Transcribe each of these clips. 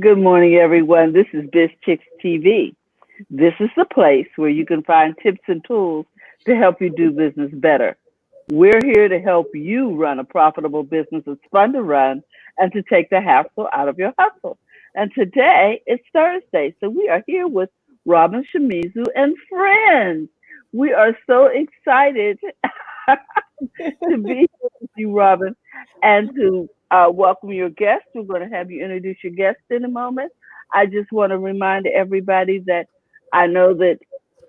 Good morning, everyone. This is Biz Chicks TV. This is the place where you can find tips and tools to help you do business better. We're here to help you run a profitable business that's fun to run and to take the hassle out of your hustle. And today is Thursday, so we are here with Robin Shimizu and friends. We are so excited to be here with you, Robin, and to welcome your guest. We're going to have you introduce your guest in a moment. I just want to remind everybody that I know that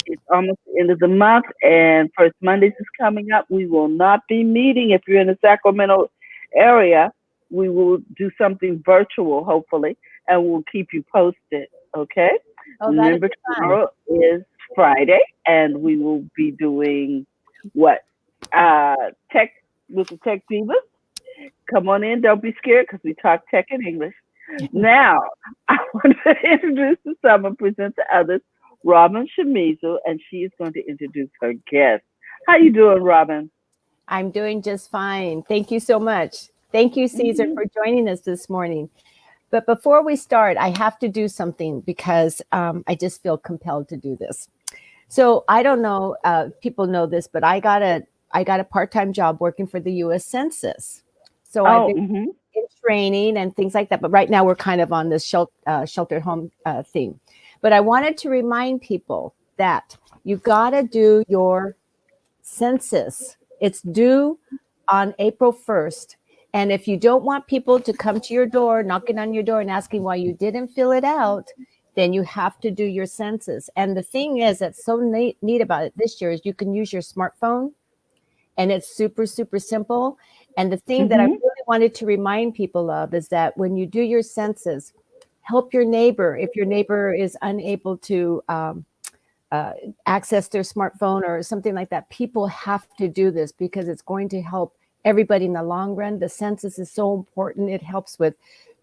it's almost the end of the month and First Mondays is coming up. We will not be meeting if you're in the Sacramento area. We will do something virtual, hopefully, and we'll keep you posted. Okay? Oh, that'd Remember, be fun. tomorrow is Friday, and we will be doing what? Tech with the Tech Divas. Come on in. Don't be scared because we talk tech in English. Now, I want to introduce to some and present to others Robin Shimizu, and she is going to introduce her guest. How you doing, Robin? I'm doing just fine. Thank you so much. Thank you, Caesar, Hmm. for joining us this morning. But before we start, I have to do something because I just feel compelled to do this. So I don't know, people know this, but I got a part-time job working for the U.S. Census. So I've Oh, been in training and things like that. But right now we're kind of on this sheltered home thing. But I wanted to remind people that you got to do your census. It's due on April 1st. And if you don't want people to come to your door, knocking on your door and asking why you didn't fill it out, then you have to do your census. And the thing is that's so neat about it this year is you can use your smartphone and it's super, super simple. And the thing that I mm-hmm. really wanted to remind people of is that when you do your census, help your neighbor if your neighbor is unable to uh, access their smartphone or something like that. People have to do this because it's going to help everybody in the long run. The census is so important. It helps with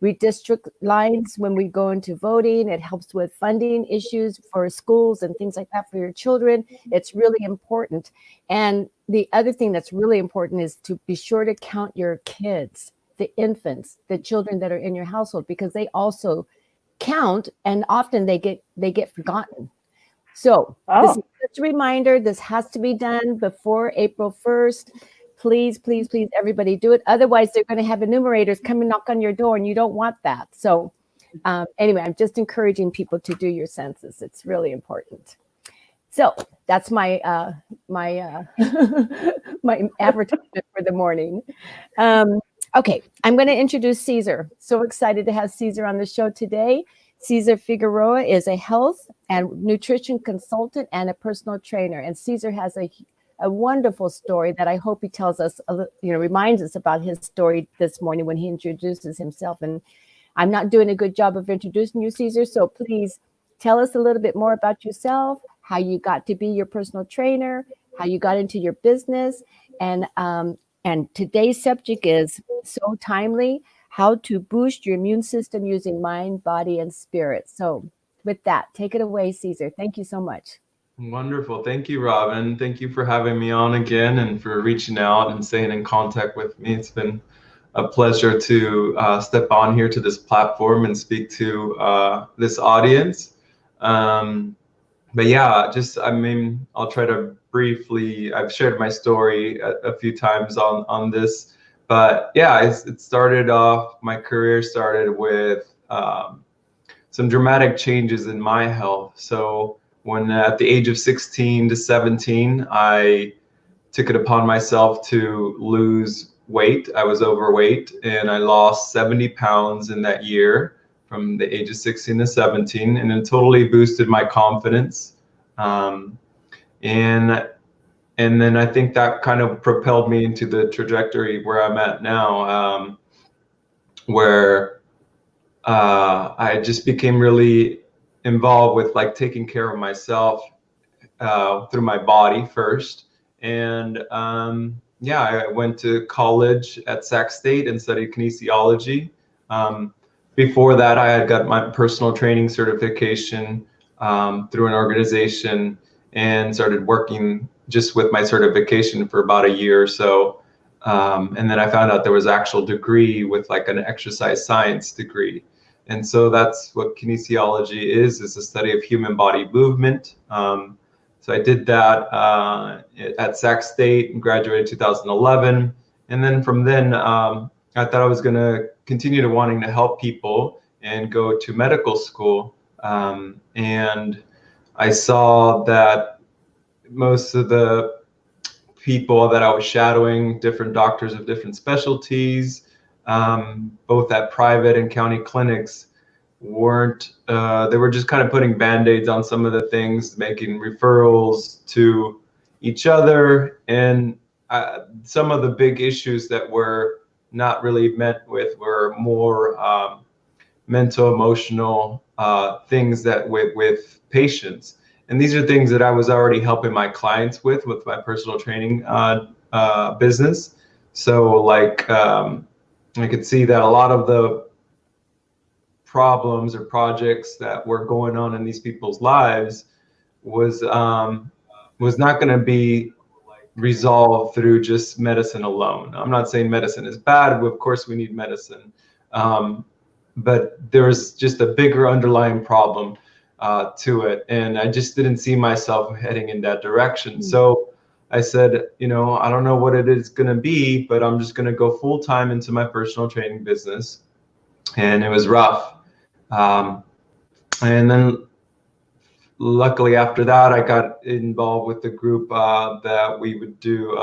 redistrict lines when we go into voting. It helps with funding issues for schools and things like that for your children. It's really important. And the other thing that's really important is to be sure to count your kids, the infants, the children that are in your household, because they also count and often they get forgotten. So this is Oh, just a reminder. This has to be done before April 1st. Please, please, please, everybody do it. Otherwise, they're going to have enumerators come and knock on your door, and you don't want that. So anyway, I'm just encouraging people to do your census. It's really important. So that's my my advertisement for the morning. Um, okay, I'm going to introduce Caesar. So excited to have Caesar on the show today. Caesar Figueroa is a health and nutrition consultant and a personal trainer. And Caesar has a wonderful story that I hope he tells us, reminds us about his story this morning when he introduces himself. And I'm not doing a good job of introducing you, Caesar. So please tell us a little bit more about yourself, how you got to be your personal trainer, how you got into your business, and today's subject is so timely: how to boost your immune system using mind, body, and spirit. So, with that, take it away, Caesar. Thank you so much. Wonderful. Thank you, Robin. Thank you for having me on again and for reaching out and staying in contact with me. It's been a pleasure to step on here to this platform and speak to this audience. Um, but yeah, I'll try to briefly, I've shared my story a few times on this, but yeah, it started off, my career started with some dramatic changes in my health. So when at the age of 16 to 17, I took it upon myself to lose weight. I was overweight and I lost 70 pounds in that year from the age of 16 to 17, and it totally boosted my confidence. Um, and and then I think that kind of propelled me into the trajectory where I'm at now, where I just became really involved with like taking care of myself through my body first. And yeah, I went to college at Sac State and studied kinesiology. Um, Before that, I had got my personal training certification through an organization and started working just with my certification for about a year or so. And then I found out there was actual degree with like an exercise science degree. And so that's what kinesiology is a study of human body movement. So I did that at Sac State and graduated 2011. And then from then, I thought I was going to continue to wanting to help people and go to medical school. And I saw that most of the people that I was shadowing, different doctors of different specialties, both at private and county clinics, weren't, they were just kind of putting band-aids on some of the things, making referrals to each other. And some of the big issues that were not really met with were more mental, emotional things that with patients. And these are things that I was already helping my clients with my personal training business. So like I could see that a lot of the problems or projects that were going on in these people's lives was not going to be resolved through just medicine alone. I'm not saying medicine is bad. Of course, we need medicine. But there was just a bigger underlying problem to it. And I just didn't see myself heading in that direction. So I said, you know, I don't know what it is going to be, but I'm just going to go full time into my personal training business. And it was rough. And then luckily after that, I got involved with the group that we would do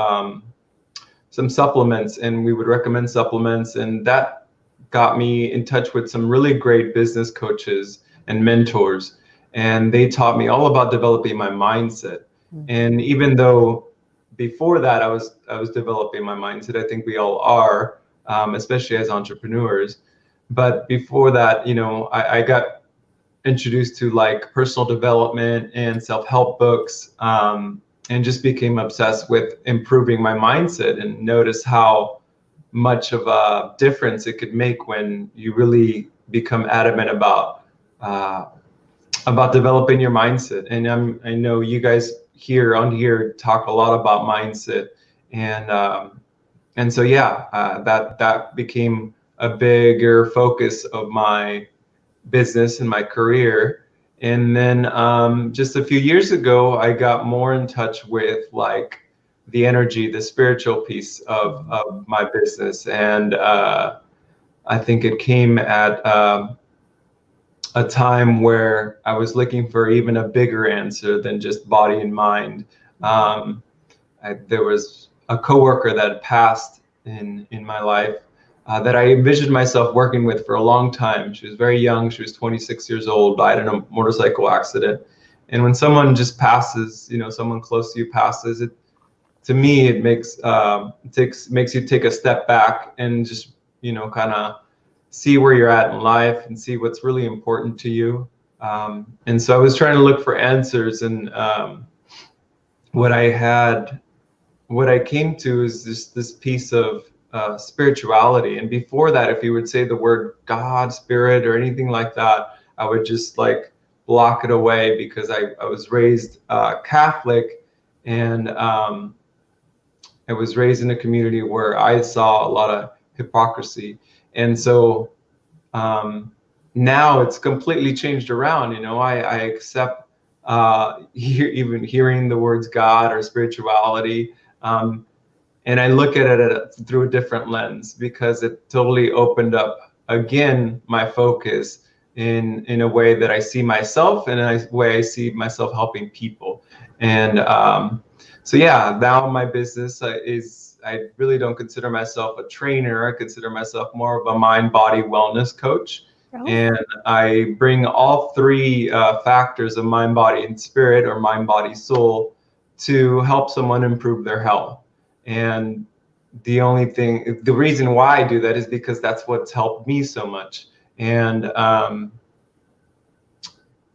some supplements, and we would recommend supplements. And that got me in touch with some really great business coaches and mentors. And they taught me all about developing my mindset. And even though before that I was developing my mindset, I think we all are, especially as entrepreneurs. But before that, you know, I got introduced to like personal development and self-help books, and just became obsessed with improving my mindset, and notice how much of a difference it could make when you really become adamant about developing your mindset. And I know you guys here talk a lot about mindset, and so yeah, that became a bigger focus of my business and my career. And then just a few years ago, I got more in touch with like the energy, the spiritual piece of my business. And I think it came at a time where I was looking for even a bigger answer than just body and mind. There was a coworker that passed in my life that I envisioned myself working with for a long time. She was very young. She was 26 years old, died in a motorcycle accident. And when someone just passes, you know, someone close to you passes, it, to me, it makes you take a step back and just, you know, kind of see where you're at in life and see what's really important to you. And so I was trying to look for answers, and what I came to is this piece of spirituality. And before that, if you would say the word God, spirit, or anything like that, I would just like block it away, because I was raised Catholic, and I was raised in a community where I saw a lot of hypocrisy. And so now it's completely changed around. You know, I accept even hearing the words God or spirituality. And I look at it through a different lens, because it totally opened up again my focus in a way that I see myself, and a way I see myself helping people. And so yeah, now my business is, I really don't consider myself a trainer. I consider myself more of a mind-body wellness coach. Oh. And I bring all three factors of mind, body, and spirit, or mind, body, soul, to help someone improve their health. And the reason why I do that is because that's what's helped me so much. And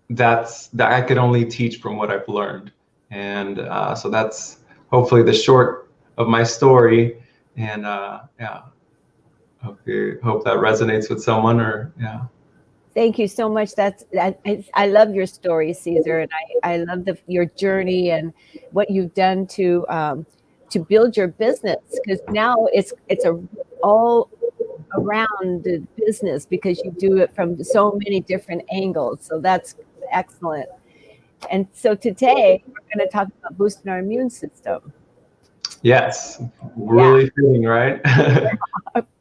that I could only teach from what I've learned. And so that's hopefully the short of my story. And yeah, hope that resonates with someone, or yeah. Thank you so much. I love your story, Caesar, and I love your journey and what you've done to build your business, because now it's a all around the business because you do it from so many different angles. So that's excellent. And so today we're going to talk about boosting our immune system. Yes, really fitting, right?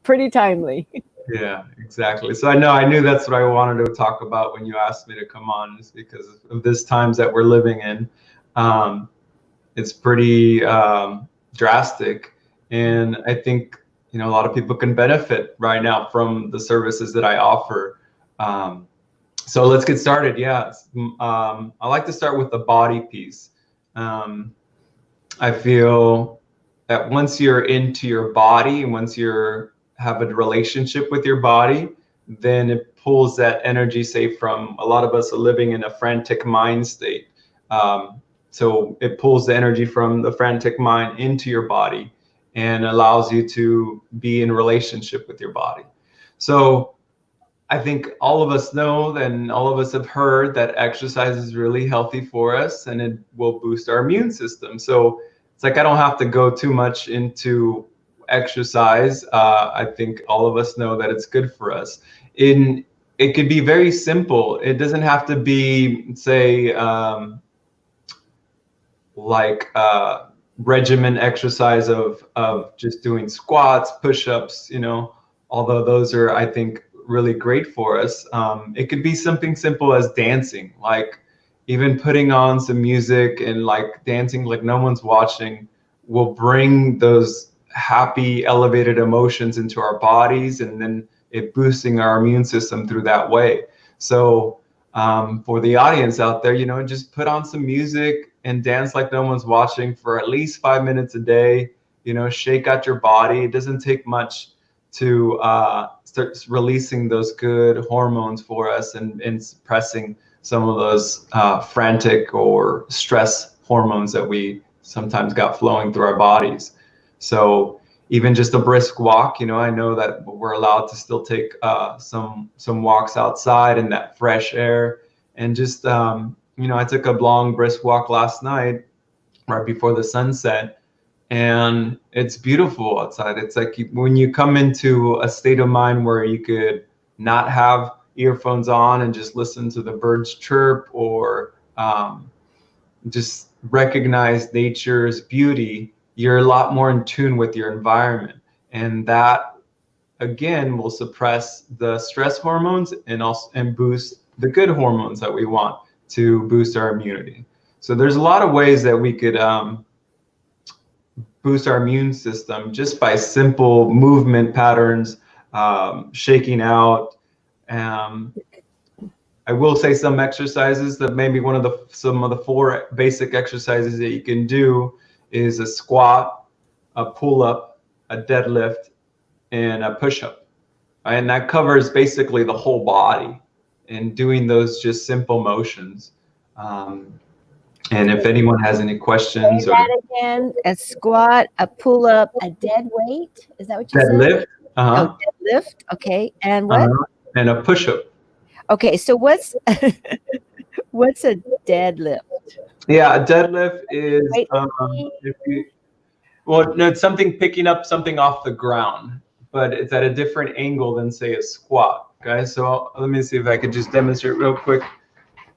Pretty timely. Yeah, exactly. So I knew that's what I wanted to talk about when you asked me to come on, is because of this times that we're living in. It's pretty drastic, and I think a lot of people can benefit right now from the services that I offer. So let's get started. Yeah, I like to start with the body piece. I feel that once you're into your body, and once you have a relationship with your body, then it pulls that energy, say, from a lot of us are living in a frantic mind state. So it pulls the energy from the frantic mind into your body and allows you to be in relationship with your body. So I think all of us know and all of us have heard that exercise is really healthy for us and it will boost our immune system. So it's like I don't have to go too much into exercise. I think all of us know that it's good for us. It could be very simple. It doesn't have to be, say, like regimen exercise of just doing squats, push-ups, although those are, I think, really great for us. It could be something simple as dancing, like even putting on some music and like dancing like no one's watching will bring those happy, elevated emotions into our bodies, and then it boosting our immune system through that way. So for the audience out there, just put on some music and dance like no one's watching for at least 5 minutes a day. Shake out your body. It doesn't take much to start releasing those good hormones for us and suppressing some of those frantic or stress hormones that we sometimes got flowing through our bodies. So even just a brisk walk, I know that we're allowed to still take some walks outside in that fresh air. And just, I took a long brisk walk last night right before the sunset, and it's beautiful outside. It's like when you come into a state of mind where you could not have earphones on and just listen to the birds chirp, or just recognize nature's beauty, you're a lot more in tune with your environment. And that, again, will suppress the stress hormones and boost the good hormones that we want to boost our immunity. So there's a lot of ways that we could boost our immune system just by simple movement patterns, shaking out. I will say some exercises that maybe some of the 4 basic exercises that you can do is a squat, a pull-up, a deadlift, and a push-up. And that covers basically the whole body, and doing those just simple motions. And if anyone has any questions, say that again: a squat, a pull-up, a dead weight. Is that what you deadlift, said? Oh, deadlift. Okay, and what? And a push-up. Okay, so what's what's a deadlift? Yeah, a deadlift is no, it's something picking up something off the ground, but it's at a different angle than, say, a squat. Okay, so let me see if I could just demonstrate real quick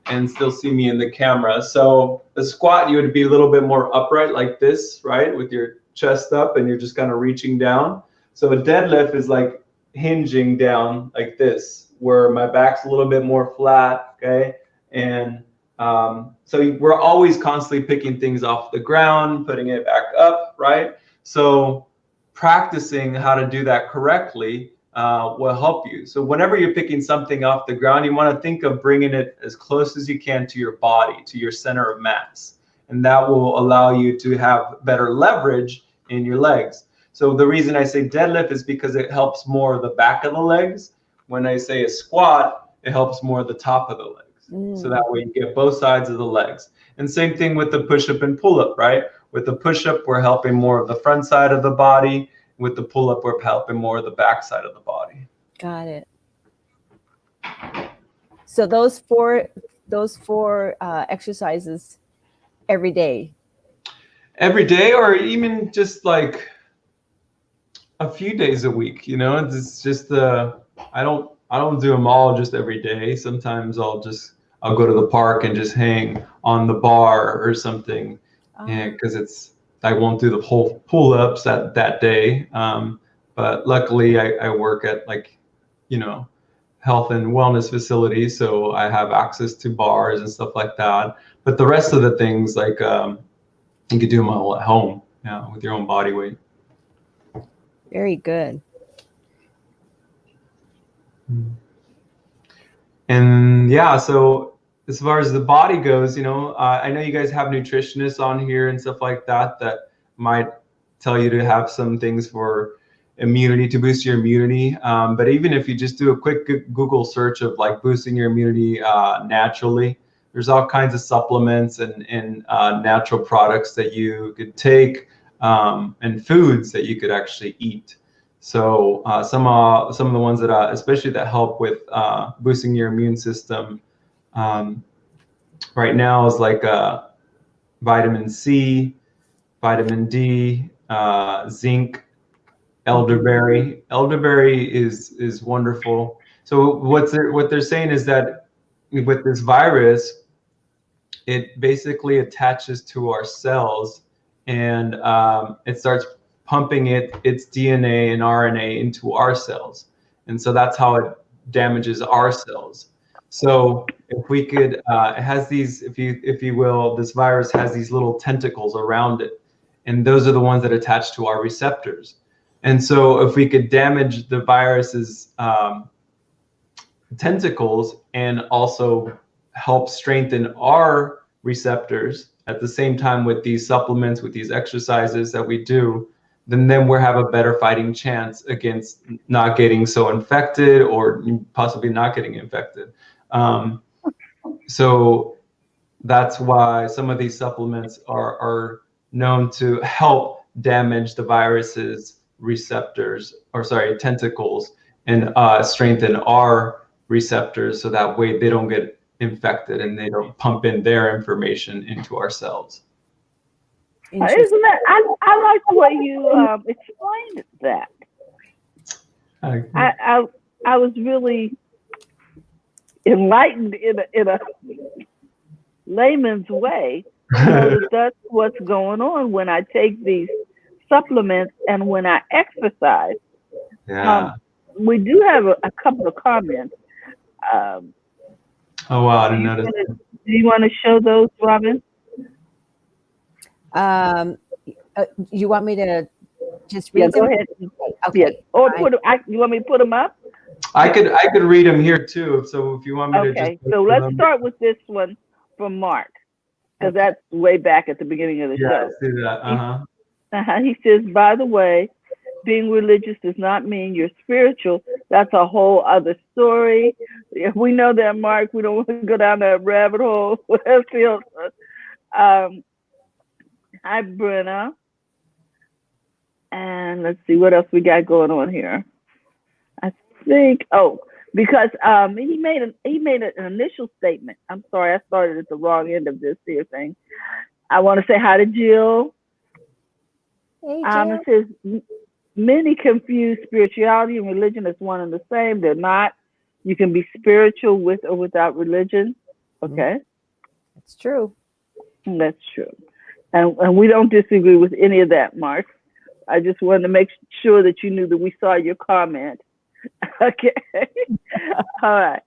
and still see me in the camera. So the squat, you would be a little bit more upright like this, right? With your chest up and you're just kind of reaching down. So a deadlift is like hinging down like this, where my back's a little bit more flat, okay? And so we're always constantly picking things off the ground, putting it back up, right? So practicing how to do that correctly will help you. So whenever you're picking something off the ground, you want to think of bringing it as close as you can to your body, to your center of mass. And that will allow you to have better leverage in your legs. So the reason I say deadlift is because it helps more the back of the legs. When I say a squat, it helps more the top of the legs. So that way you get both sides of the legs. And same thing with the push-up and pull-up, right? With the push-up, we're helping more of the front side of the body. With the pull-up, we're helping more of the back side of the body. Got it. So those four exercises every day. Every day, or even just like a few days a week. It's just I don't do them all just every day. Sometimes I'll go to the park and just hang on the bar or something, and because I won't do the whole pull-ups that day. But luckily I work at, like, health and wellness facilities, so I have access to bars and stuff like that. But the rest of the things, like, you could do them all at home, with your own body weight. Very good. And yeah, so as far as the body goes, I know you guys have nutritionists on here and stuff like that might tell you to have some things for immunity, to boost your immunity. But even if you just do a quick Google search of, like, boosting your immunity naturally, there's all kinds of supplements and natural products that you could take, and foods that you could actually eat. So some of the ones that especially that help with boosting your immune system right now is like vitamin C, vitamin D, zinc, elderberry. Elderberry is wonderful. So what they're saying is that with this virus, it basically attaches to our cells, and it starts pumping its DNA and RNA into our cells, and so that's how it damages our cells. So if we could, it has these, if you will, this virus has these little tentacles around it, and those are the ones that attach to our receptors. And so if we could damage the virus's tentacles and also help strengthen our receptors at the same time with these supplements, with these exercises that we do, then we'll have a better fighting chance against not getting so infected, or possibly not getting infected. So that's why some of these supplements are known to help damage the virus's receptors, or sorry, tentacles, and strengthen our receptors, so that way they don't get infected and they don't pump in their information into our cells. Isn't that? I like the way you explained that. I was really enlightened in a layman's way. That's what's going on when I take these supplements and when I exercise. Yeah. We do have a couple of comments. Oh wow, I didn't notice. Do you want to show those, Robin? You want me to just read them? Go ahead. Okay. Yeah. Or you want me to put them up? I could read them here too. So if you want me to just. Okay. So let's start with this one from Mark, because that's way back at the beginning of the show. Yeah, let's do that. He says, by the way, being religious does not mean you're spiritual. That's a whole other story. We know that, Mark. We don't want to go down that rabbit hole. Hi, Brenna. And let's see what else we got going on here. I think, because he made an initial statement. I'm sorry, I started at the wrong end of this here thing. I want to say hi to Jill. Hey, Jill. It says, many confuse spirituality and religion as one and the same. They're not. You can be spiritual with or without religion. Okay. That's true. That's true. And we don't disagree with any of that, Mark. I just wanted to make sure that you knew that we saw your comment. Okay. All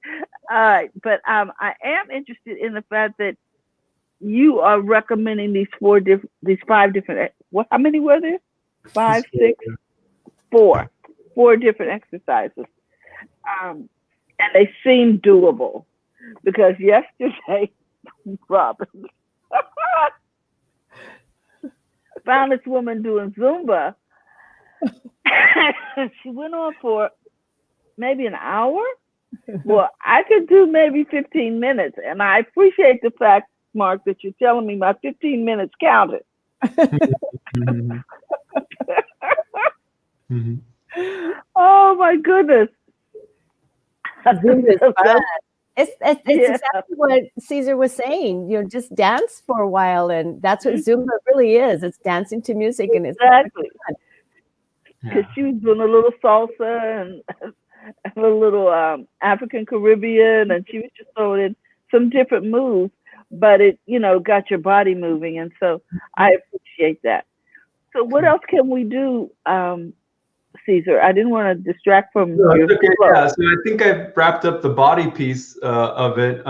right. But I am interested in the fact that you are recommending these 5 different. How many were there? 5, 6, 4. 4 different exercises. And they seem doable, because yesterday, Robin, found this woman doing Zumba. She went on for maybe an hour. Well, I could do maybe 15 minutes. And I appreciate the fact, Mark, that you're telling me my 15 minutes counted. Oh, my goodness. Zumba is fun. It's exactly what Caesar was saying. Just dance for a while, and that's what Zumba really is. It's dancing to music, and it's exactly. Because she was doing a little salsa, and a little African Caribbean, and she was just throwing in some different moves, but it, got your body moving, and so I appreciate that. So what else can we do, Caesar? I didn't want to distract from No, your it's okay. flow. Yeah, so I think I've wrapped up the body piece of it.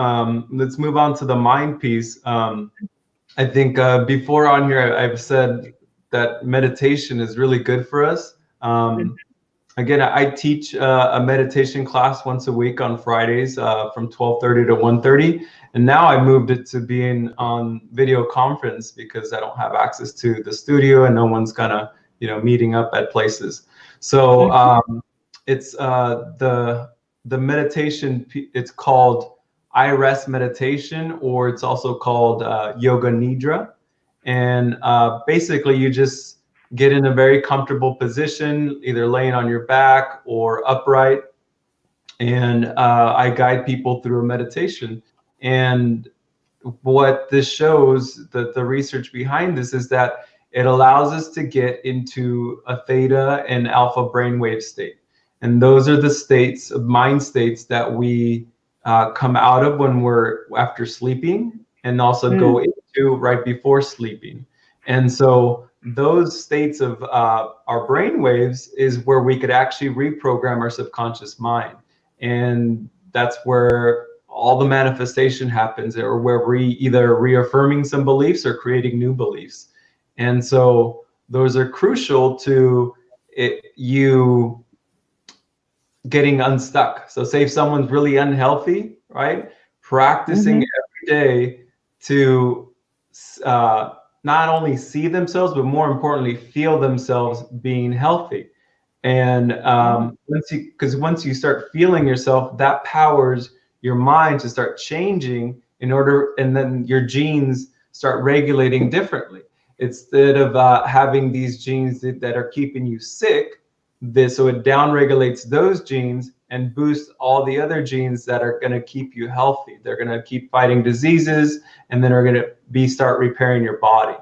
Let's move on to the mind piece. I think before on here, I've said that meditation is really good for us. Again, I teach a meditation class once a week on Fridays from 12:30 to 1:30. And now I moved it to being on video conference because I don't have access to the studio and no one's kind of, meeting up at places. So it's the meditation, it's called I rest meditation, or it's also called yoga nidra. And basically you just get in a very comfortable position, either laying on your back or upright. And I guide people through a meditation. And what this shows, the research behind this, is that it allows us to get into a theta and alpha brainwave state. And those are the states of mind states that we come out of when we're after sleeping, and also go into right before sleeping. And so those states of our brain waves is where we could actually reprogram our subconscious mind. And that's where all the manifestation happens, or where we either reaffirming some beliefs or creating new beliefs. And so those are crucial to you getting unstuck. So say if someone's really unhealthy, right? Practicing every day to not only see themselves, but more importantly, feel themselves being healthy. And once you start feeling yourself, that powers your mind to start changing and then your genes start regulating differently. Instead of having these genes that are keeping you sick, so it downregulates those genes and boosts all the other genes that are going to keep you healthy. They're going to keep fighting diseases, and then are going to start repairing your body.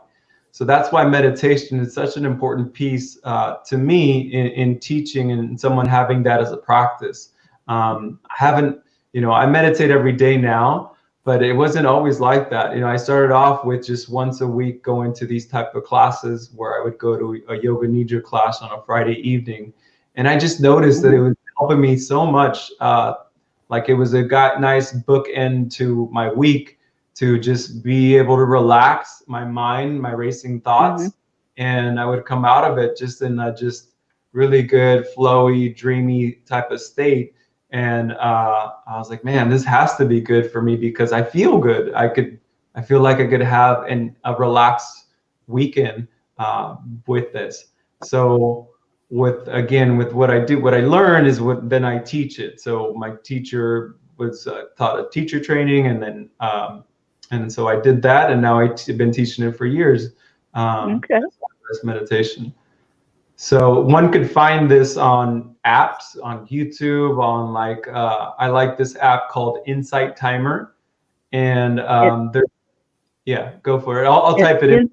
So that's why meditation is such an important piece to me in teaching, and someone having that as a practice. I meditate every day now, but it wasn't always like that. I started off with just once a week going to these type of classes where I would go to a yoga nidra class on a Friday evening. And I just noticed that it was helping me so much. Like it was a nice bookend to my week, to just be able to relax my mind, my racing thoughts. And I would come out of it just in a just really good, flowy, dreamy type of state. And I was like, man, this has to be good for me because I feel good. I feel like I could have a relaxed weekend with this. So with what I do, what I learn is then I teach it. So my teacher was taught a teacher training, and so I did that, and now I've been teaching it for years. This meditation. So one could find this on apps, on YouTube, on I like this app called Insight Timer, and go for it. I'll type it in.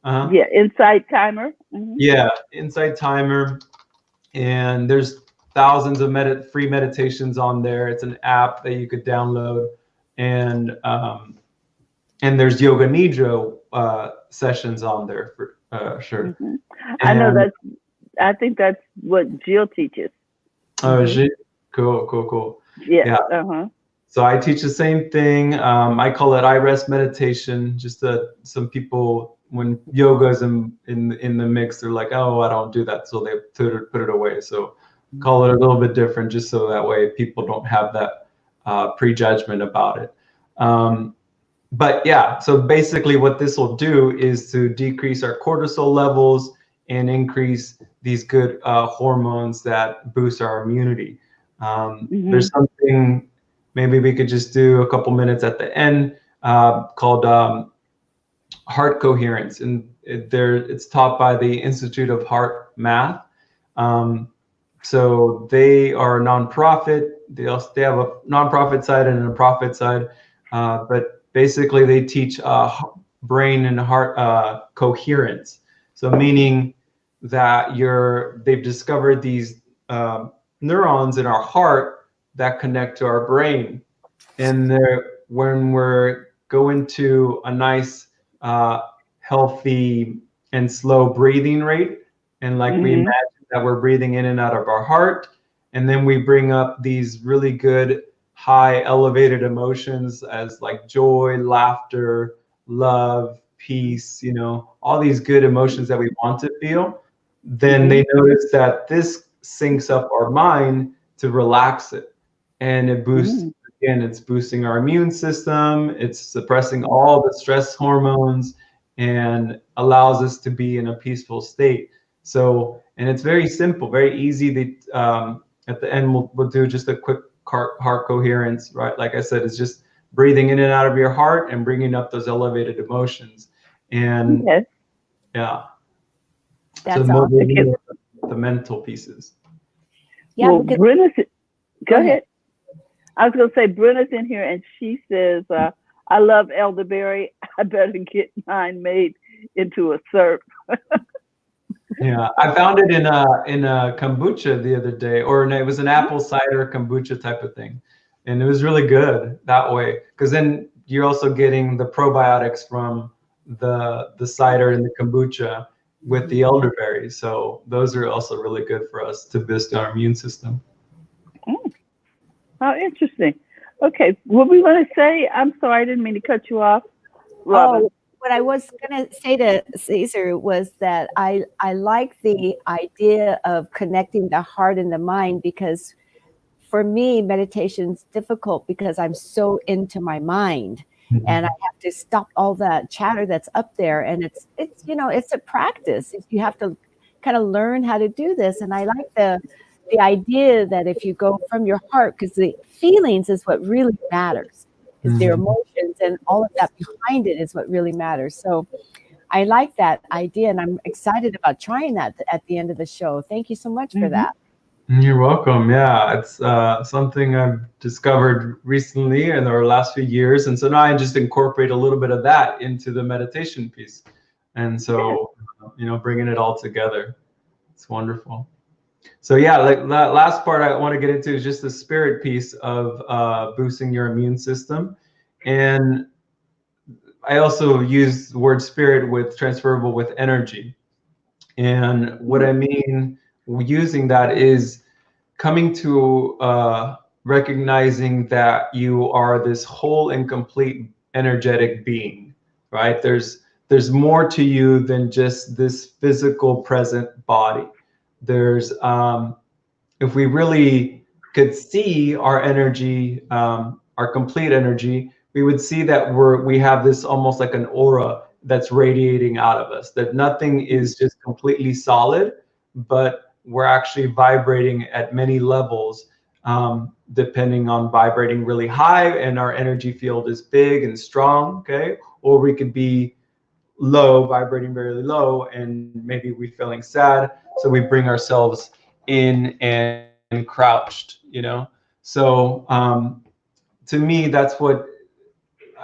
Yeah, Insight Timer. Yeah, Insight Timer, and there's thousands of free meditations on there. It's an app that you could download, and there's yoga nidra sessions on there for sure. I think that's what Jill teaches. Oh, cool. Yeah. So I teach the same thing. I call it I rest meditation. Just some people, when yoga's in the mix, they're like, oh, I don't do that, so they put it away. So call it a little bit different, just so that way people don't have that prejudgment about it. But yeah, so basically what this will do is to decrease our cortisol levels and increase these good hormones that boost our immunity. There's something maybe we could just do a couple minutes at the end called heart coherence, and it's taught by the Institute of Heart Math. So they are a nonprofit. They have a nonprofit side and a profit side, but basically they teach brain and heart coherence. So meaning that they've discovered these neurons in our heart that connect to our brain. And when we're going to a nice, healthy and slow breathing rate, and like we Mm-hmm. imagine that we're breathing in and out of our heart, and then we bring up these really good, high, elevated emotions as like joy, laughter, love, peace, all these good emotions that we want to feel, then Mm-hmm. they notice that this syncs up our mind to relax it. And it boosts, Mm-hmm. again, it's boosting our immune system, it's suppressing all the stress hormones, and allows us to be in a peaceful state. So, and it's very simple, very easy. At the end, we'll do just a quick heart coherence, right? Like I said, it's just breathing in and out of your heart and bringing up those elevated emotions. And Okay. yeah, so That's awesome. Okay. the mental pieces. Yeah, Well, because go go ahead. ahead. I was going to say, Brenna's in here and she says, I love elderberry. I better get mine made into a syrup. Yeah, I found it in a kombucha the other day, or it was an apple cider kombucha type of thing, and it was really good that way. Because then you're also getting the probiotics from the cider and the kombucha with the elderberry, so those are also really good for us to boost our immune system. Mm, how interesting. Okay. What we want to say, I'm sorry, I didn't mean to cut you off, Robin. Oh, what I was gonna say to Caesar was that I like the idea of connecting the heart and the mind, because for me meditation's difficult because I'm so into my mind, and I have to stop all that chatter that's up there, and it's a practice. You have to kind of learn how to do this, and I like the idea that if you go from your heart, because the feelings is what really matters, is their Mhm. emotions, and all of that behind it is what really matters. So I like that idea, and I'm excited about trying that at the end of the show. Thank you so much for Hmm. that. You're welcome. Yeah, it's something I've discovered recently in our last few years, and so now I just incorporate a little bit of that into the meditation piece, and Yes. so bringing it all together, it's wonderful. So yeah, like that last part I want to get into is just the spirit piece of boosting your immune system, and I also use the word spirit with transferable with energy, and what Mm, I mean using that is coming to recognizing that you are this whole and complete energetic being, right? There's more to you than just this physical present body. There's if we really could see our energy, our complete energy, we would see that we have this almost like an aura that's radiating out of us, that nothing is just completely solid, but we're actually vibrating at many levels, depending on vibrating really high and our energy field is big and strong, okay? Or we could be low, vibrating very low, and maybe we're feeling sad, so we bring ourselves in and crouched. So to me, that's what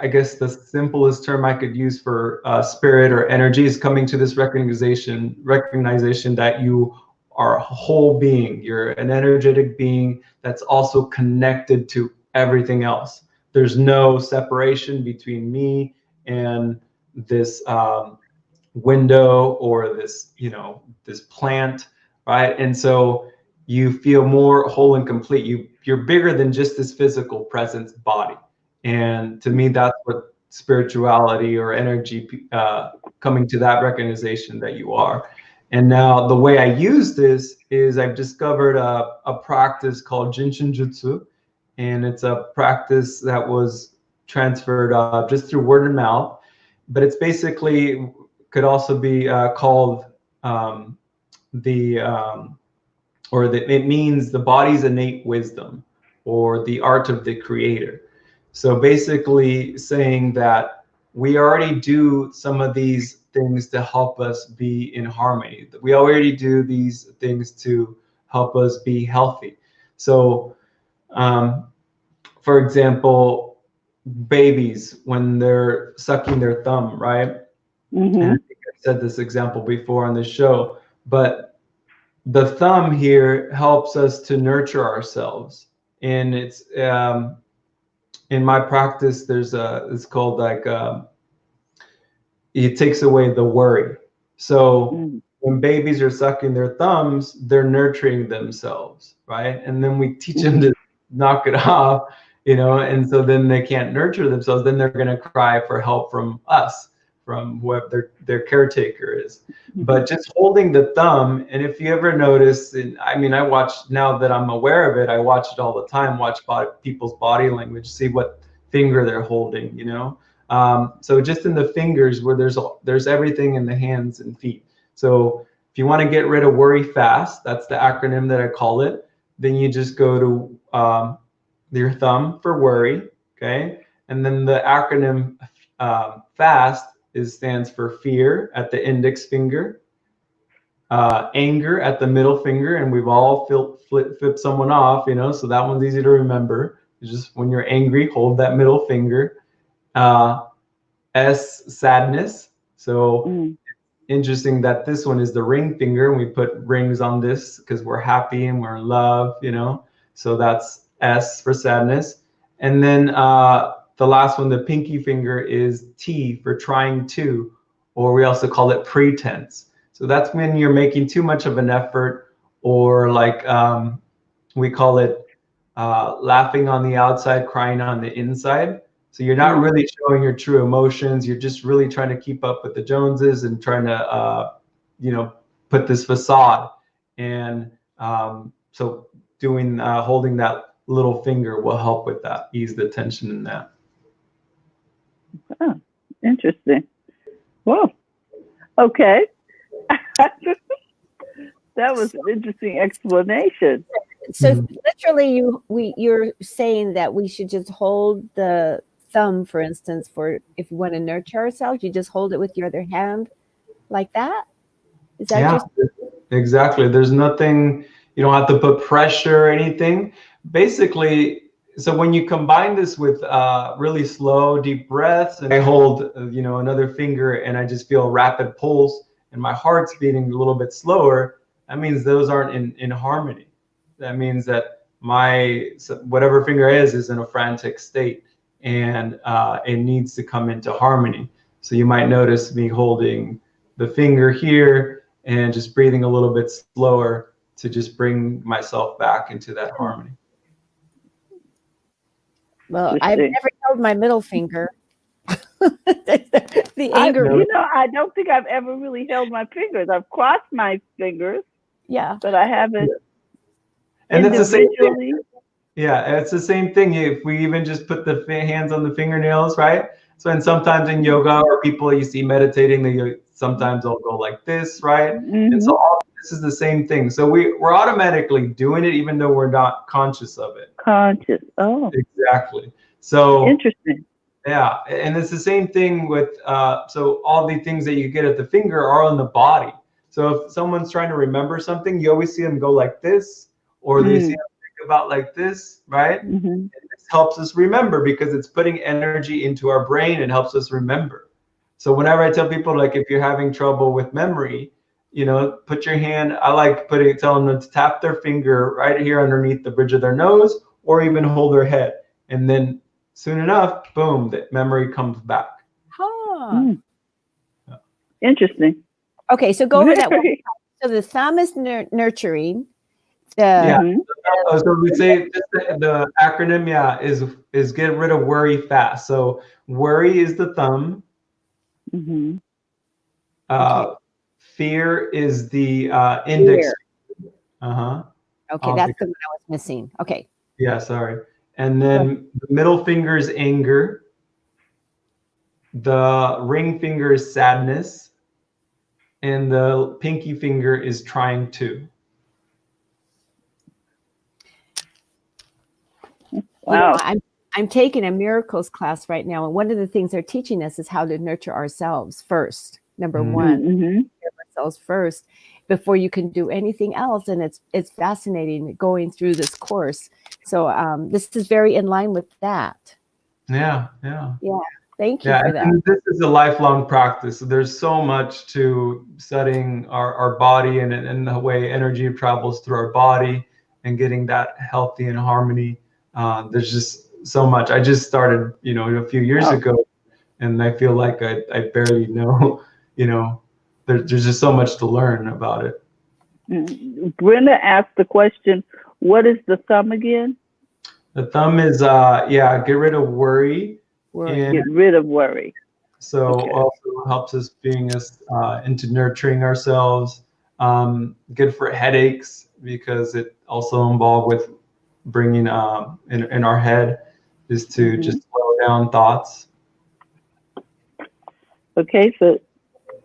I guess the simplest term I could use for spirit or energy is coming to this recognition that you are a whole being. You're an energetic being that's also connected to everything else. There's no separation between me and this window or this plant, right? And so you feel more whole and complete. You're bigger than just this physical presence body. And to me, that's what spirituality or energy, coming to that recognition that you are. And now the way I use this is I've discovered a practice called Jinshin Jutsu, and it's a practice that was transferred just through word of mouth. But it's basically could also be called um, the or that it means the body's innate wisdom or the art of the creator. So basically saying that we already do some of these things to help us be in harmony. We already do these things to help us be healthy. So, um, for example, babies, when they're sucking their thumb, right? And I mm-hmm. think I've said this example before on this show, but the thumb here helps us to nurture ourselves. And it's in my practice, it's called like it takes away the worry. So when babies are sucking their thumbs, they're nurturing themselves, right? And then we teach them to knock it off, and so then they can't nurture themselves. Then they're going to cry for help from us, from whoever their caretaker is. But just holding the thumb, and if you ever notice, and I mean, I watch, now that I'm aware of it, I watch it all the time, watch people's body language, see what finger they're holding, so just in the fingers where there's everything in the hands and feet. So if you want to get rid of worry fast, that's the acronym that I call it. Then you just go to your thumb for worry, okay? And then the acronym FAST stands for fear at the index finger, anger at the middle finger, and we've all flipped someone off, so that one's easy to remember. It's just when you're angry, hold that middle finger. S, sadness. So interesting that this one is the ring finger, and we put rings on this because we're happy and we're in love, so that's S for sadness. And then the last one, the pinky finger, is T for trying to, or we also call it pretense. So that's when you're making too much of an effort, or like we call it laughing on the outside, crying on the inside. So you're not really showing your true emotions. You're just really trying to keep up with the Joneses and trying to, put this facade. And so holding that little finger will help with that, ease the tension in that. Oh, interesting. Whoa. Okay. That was an interesting explanation. So literally, you're saying that we should just hold the thumb, for instance, for if you want to nurture ourselves, you just hold it with your other hand like that? Is that just exactly? There's nothing, you don't have to put pressure or anything. Basically, so when you combine this with really slow, deep breaths, and I hold, another finger, and I just feel rapid pulse, and my heart's beating a little bit slower, that means those aren't in harmony. That means that whatever finger is in a frantic state, and it needs to come into harmony. So you might notice me holding the finger here and just breathing a little bit slower to just bring myself back into that harmony. Well, I've never held my middle finger. The anger. I don't think I've ever really held my fingers. I've crossed my fingers. Yeah. But I haven't. And it's the same thing. Yeah, it's the same thing. If we even just put the hands on the fingernails, right? So, and sometimes in yoga, or people you see meditating, sometimes they'll go like this, right? And so this is the same thing. So we're automatically doing it, even though we're not conscious of it. Conscious. Oh. Exactly. So interesting. Yeah, and it's the same thing with so all the things that you get at the finger are on the body. So if someone's trying to remember something, you always see them go like this, or they see them think about like this, right? And this helps us remember because it's putting energy into our brain and helps us remember. So whenever I tell people, like, if you're having trouble with memory, put your hand, I like telling them to tap their finger right here underneath the bridge of their nose, or even hold their head. And then soon enough, boom, the memory comes back. Huh. Interesting. Okay, so go over that one. So the thumb is nurturing. So we say the acronym, is get rid of worry fast. So worry is the thumb. Fear is the index. Okay, that's the one I was missing. Okay. Yeah, sorry. And then the middle finger is anger. The ring finger is sadness. And the pinky finger is trying to. Wow. I'm taking a miracles class right now, and one of the things they're teaching us is how to nurture ourselves first. Number one, nurture ourselves first before you can do anything else. And it's fascinating going through this course. So this is very in line with that. Yeah. Thank you Yeah, for that. and this is a lifelong practice. So there's so much to studying our body and the way energy travels through our body and getting that healthy and harmony. There's just so much. I just started, a few years ago, and I feel like I barely know, there's just so much to learn about it. Brenda asked the question, what is the thumb again? The thumb is, get rid of worry. Get rid of worry. So also helps us being us into nurturing ourselves. Good for headaches because it also involved with bringing in our head is to just slow down thoughts. Okay, so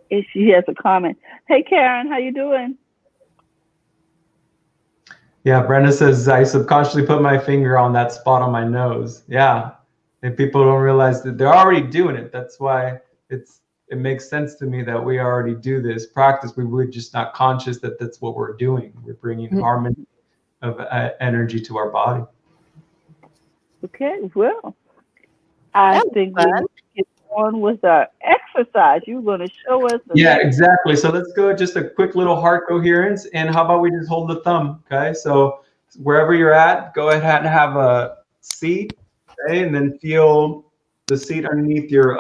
she has a comment. Hey Karen, how you doing? Yeah, Brenda says I subconsciously put my finger on that spot on my nose. Yeah, and people don't realize that they're already doing it. That's why it makes sense to me that we already do this practice. We're just not conscious that that's what we're doing. We're bringing harmony of energy to our body. Okay, well, I think we get on with our exercise. You're going to show us. Yeah, exactly. So let's go just a quick little heart coherence. And how about we just hold the thumb? Okay, so wherever you're at, go ahead and have a seat. Okay, and then feel the seat underneath your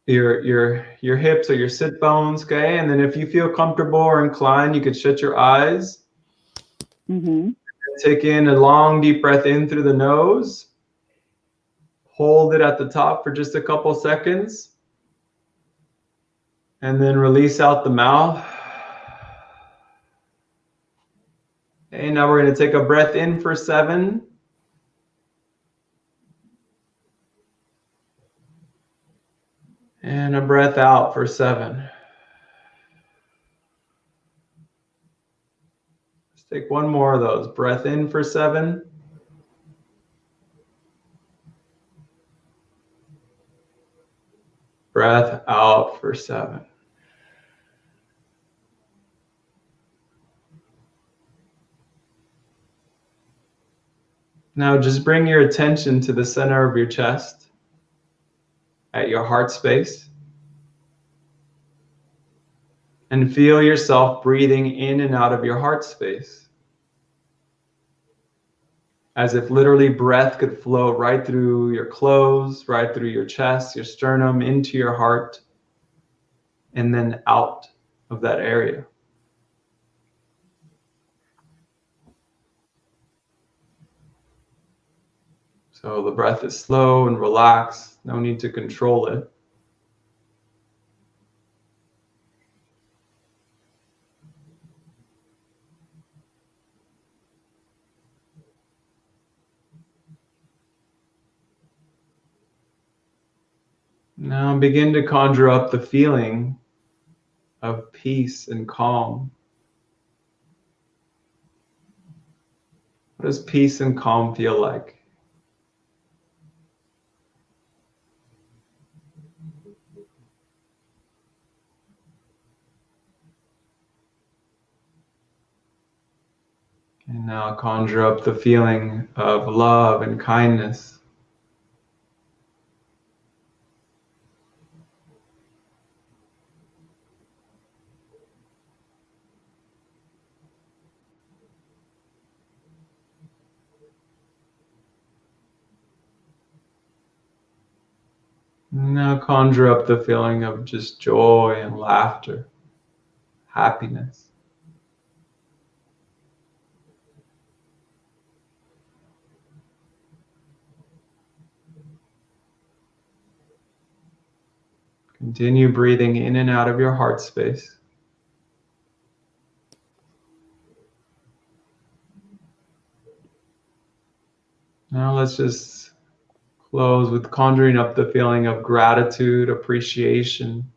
hips or your sit bones. Okay, and then if you feel comfortable or inclined, you could shut your eyes. Take in a long, deep breath in through the nose. Hold it at the top for just a couple seconds. And then release out the mouth. Okay, now we're going to take a breath in for 7. And a breath out for 7. Let's take one more of those. Breath in for 7. Breath out for 7. Now just bring your attention to the center of your chest, at your heart space, and feel yourself breathing in and out of your heart space, as if literally breath could flow right through your clothes, right through your chest, your sternum, into your heart, and then out of that area. So the breath is slow and relaxed, no need to control it. Now begin to conjure up the feeling of peace and calm. What does peace and calm feel like? And now conjure up the feeling of love and kindness. Now conjure up the feeling of just joy and laughter, happiness. Continue breathing in and out of your heart space. Now let's just close with conjuring up the feeling of gratitude, appreciation,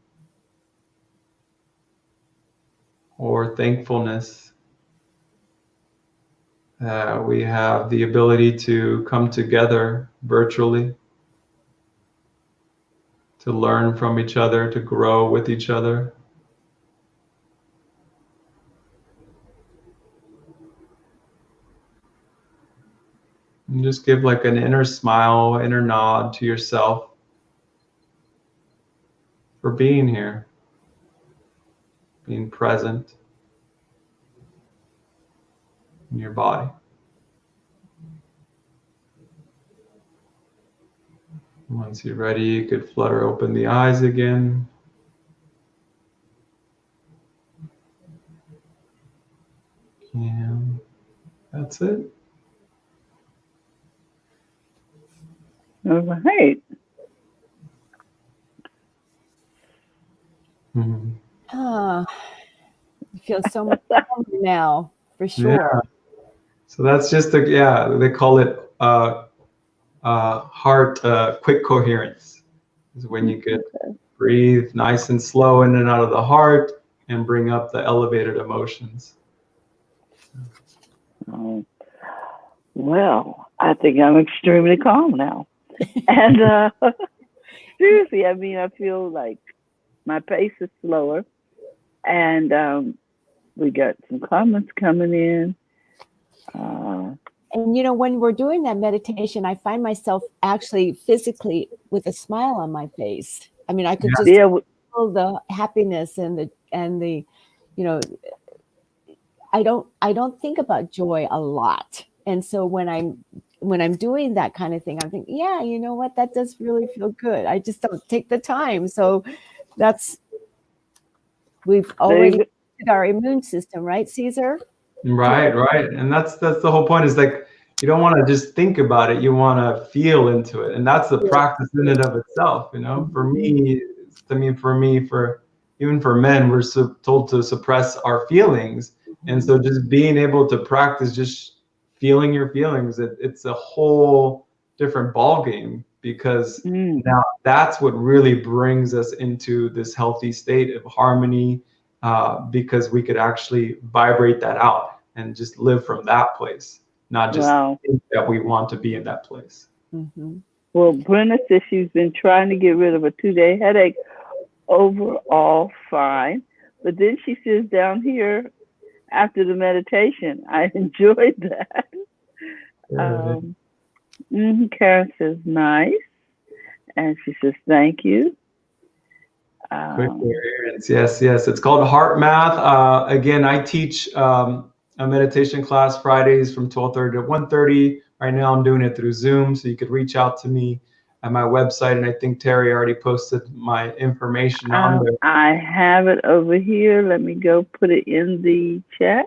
or thankfulness that we have the ability to come together virtually, to learn from each other, to grow with each other. And just give like an inner smile, inner nod to yourself for being here, being present in your body. Once you're ready, you could flutter open the eyes again. And that's it. All right. Mhm. You feel so much calmer now, for sure. Yeah. So that's just they call it heart quick coherence. Is when you could breathe nice and slow in and out of the heart and bring up the elevated emotions. Well, I think I'm extremely calm now. And seriously, I mean, I feel like my pace is slower. And we got some comments coming in. And when we're doing that meditation, I find myself actually physically with a smile on my face. I mean, I could just feel the happiness and the, I don't think about joy a lot. And so when I'm doing that kind of thing, I'm thinking, yeah, you know what, that does really feel good. I just don't take the time. So we've already hit our immune system, right, Caesar? Right. And that's the whole point, is like, you don't want to just think about it, you want to feel into it. And that's the practice in and of itself, For me, even for men, we're told to suppress our feelings. And so just being able to practice just feeling your feelings, it's a whole different ballgame, because now that's what really brings us into this healthy state of harmony, because we could actually vibrate that out and just live from that place, not just think that we want to be in that place. Mm-hmm. Well, Brenda says she's been trying to get rid of a 2-day headache. Overall fine. But then she says down here, after the meditation, I enjoyed that. Karen says nice. And she says thank you. Quick coherence. Yes. It's called Heart Math. Again, I teach a meditation class Fridays from 12:30 to 1:30. Right now I'm doing it through Zoom, so you could reach out to me at my website, and I think Terry already posted my information on there. I have it over here. Let me go put it in the chat.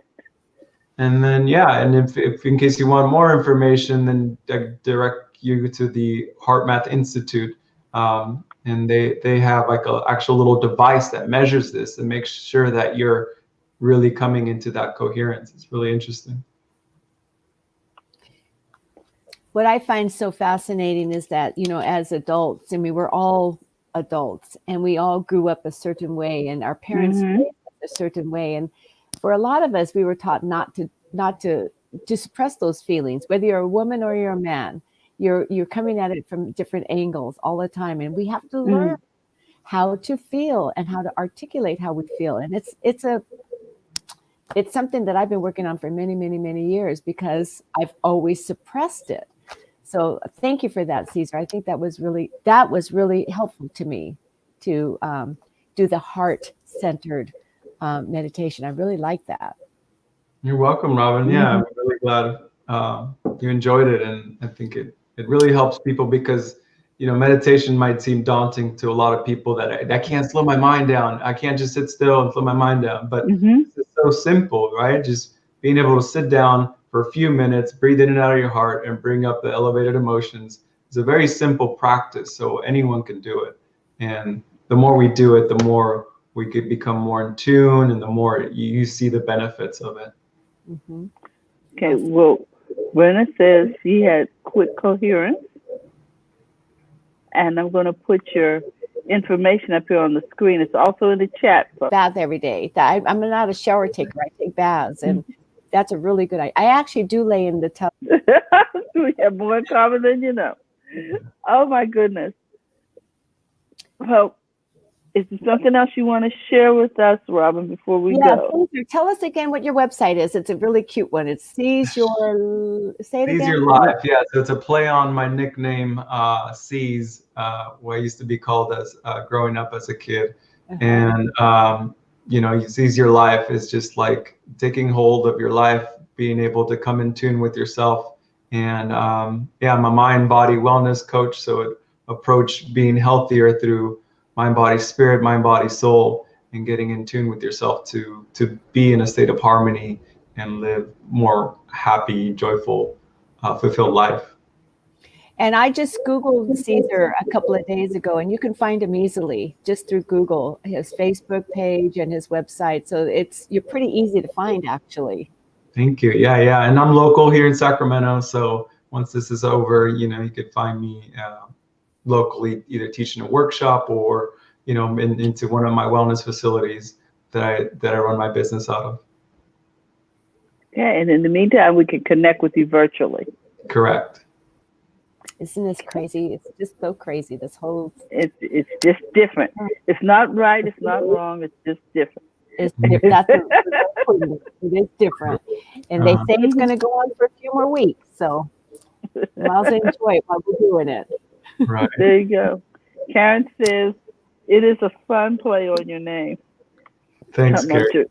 And then and if in case you want more information, then direct you to the Heart Math Institute. And they have like an actual little device that measures this and makes sure that you're really coming into that coherence. It's really interesting. What I find so fascinating is that, as adults, I mean, we're all adults and we all grew up a certain way, and our parents raised us a certain way. And for a lot of us, we were taught not to suppress those feelings, whether you're a woman or you're a man. You're coming at it from different angles all the time, and we have to learn how to feel and how to articulate how we feel. And it's something that I've been working on for many, many, many years, because I've always suppressed it. So thank you for that, Caesar. I think that was really helpful to me to do the heart-centered meditation. I really like that. You're welcome, Robin. Yeah, I'm really glad you enjoyed it, and I think it really helps people, because meditation might seem daunting to a lot of people, that I can't slow my mind down. I can't just sit still and slow my mind down. But it's so simple, right? Just being able to sit down for a few minutes, breathe in and out of your heart, and bring up the elevated emotions. It's a very simple practice, so anyone can do it. And the more we do it, the more we could become more in tune, and the more you see the benefits of it. Mm-hmm. Okay, well, Brenna says she had quick coherence. And I'm going to put your information up here on the screen. It's also in the chat. Bath every day. I'm not a shower taker. I take baths, and that's a really good idea. I actually do lay in the tub. We have more in common than you know. Oh, my goodness. Well, Is there something else you want to share with us, Robin, before we Yeah, go? Caesar, tell us again what your website is. It's a really cute one. It's say it Seize again. Your Life. Yeah, so it's a play on my nickname, Seize, what I used to be called as growing up as a kid. And, Seize Your Life is just like taking hold of your life, being able to come in tune with yourself. And I'm a mind body wellness coach. So it approach being healthier through mind, body, spirit, mind, body, soul, and getting in tune with yourself to be in a state of harmony and live more happy, joyful, fulfilled life. And I just Googled Caesar a couple of days ago, and you can find him easily just through Google, his Facebook page and his website. So you're pretty easy to find, actually. Thank you. Yeah. And I'm local here in Sacramento. So once this is over, you could find me locally, either teaching a workshop or, into one of my wellness facilities that I run my business out of. Yeah, and in the meantime, we can connect with you virtually. Correct. Isn't this crazy? It's just so crazy, this whole... It's just different. It's not right. It's not wrong. It's just different. It's different. It is different. And they say it's going to go on for a few more weeks. So might as well enjoy it while we're doing it. Right. There you go. Karen says, it is a fun play on your name. Thanks, Karen.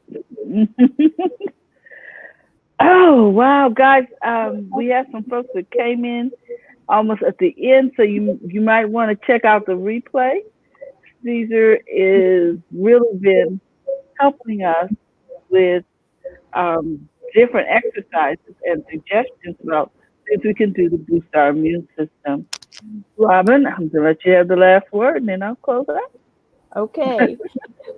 Oh, wow, guys. We have some folks that came in almost at the end, so you might want to check out the replay. Caesar is really been helping us with different exercises and suggestions about things we can do to boost our immune system. Robin, I'm going to let you have the last word, and then I'll close out. Okay.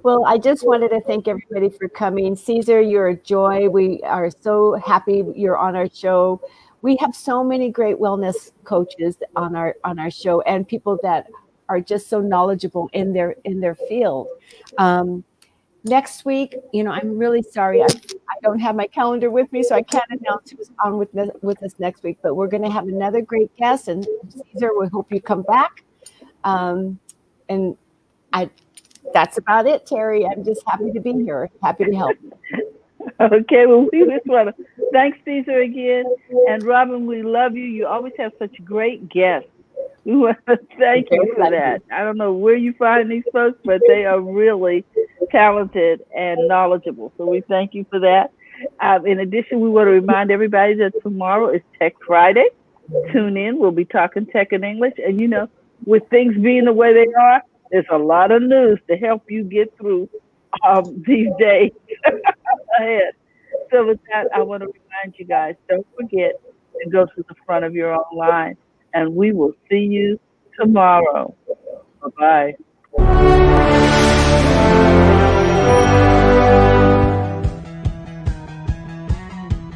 Well, I just wanted to thank everybody for coming. Caesar, you're a joy. We are so happy you're on our show. We have so many great wellness coaches on our show, and people that are just so knowledgeable in their field. Next week, I'm really sorry. I don't have my calendar with me, so I can't announce who's on with us next week. But we're going to have another great guest, and Caesar, we hope you come back. That's about it, Terry. I'm just happy to be here. Happy to help. Okay, well, we just want to thank Caesar again. And Robin, we love you. You always have such great guests. We want to thank you for that. I don't know where you find these folks, but they are really talented and knowledgeable. So we thank you for that. In addition, we want to remind everybody that tomorrow is Tech Friday. Tune in. We'll be talking tech in English. And, with things being the way they are, there's a lot of news to help you get through these days ahead. So with that, I want to remind you guys, don't forget to go to the front of your own line. And we will see you tomorrow. Bye-bye.